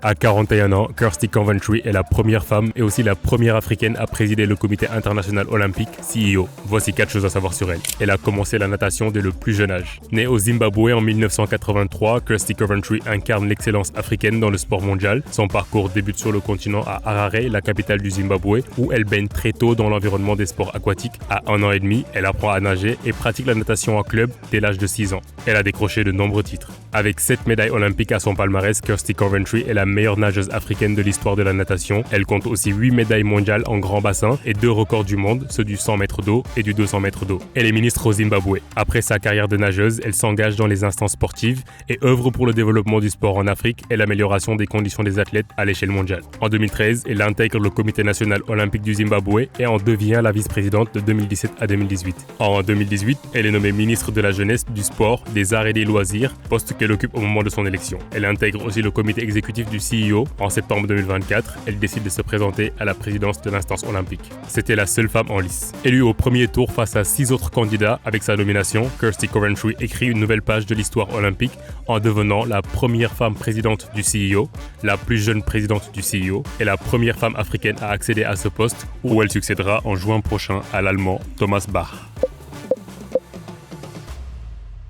À 41 ans, Kirsty Coventry est la première femme et aussi la première africaine à présider le comité international olympique, CIO. Voici 4 choses à savoir sur elle. Elle a commencé la natation dès le plus jeune âge. Née au Zimbabwe en 1983, Kirsty Coventry incarne l'excellence africaine dans le sport mondial. Son parcours débute sur le continent à Harare, la capitale du Zimbabwe, où elle baigne très tôt dans l'environnement des sports aquatiques. À 1 an et demi, elle apprend à nager et pratique la natation en club dès l'âge de 6 ans. Elle a décroché de nombreux titres. Avec 7 médailles olympiques à son palmarès, Kirsty Coventry est la meilleure nageuse africaine de l'histoire de la natation. Elle compte aussi 8 médailles mondiales en grand bassin et 2 records du monde, ceux du 100 mètres d'eau et du 200 mètres d'eau. Elle est ministre au Zimbabwe. Après sa carrière de nageuse, elle s'engage dans les instances sportives et œuvre pour le développement du sport en Afrique et l'amélioration des conditions des athlètes à l'échelle mondiale. En 2013, elle intègre le comité national olympique du Zimbabwe et en devient la vice-présidente de 2017 à 2018. En 2018, elle est nommée ministre de la Jeunesse, du Sport, des Arts et des Loisirs, poste qu'elle occupe au moment de son élection. Elle intègre aussi le comité exécutif du CIO. En septembre 2024, elle décide de se présenter à la présidence de l'instance olympique. C'était la seule femme en lice. Élue au premier tour face à 6 autres candidats avec sa nomination, Kirsty Coventry écrit une nouvelle page de l'histoire olympique en devenant la première femme présidente du CIO, la plus jeune présidente du CIO et la première femme africaine à accéder à ce poste où elle succédera en juin prochain à l'Allemand Thomas Bach.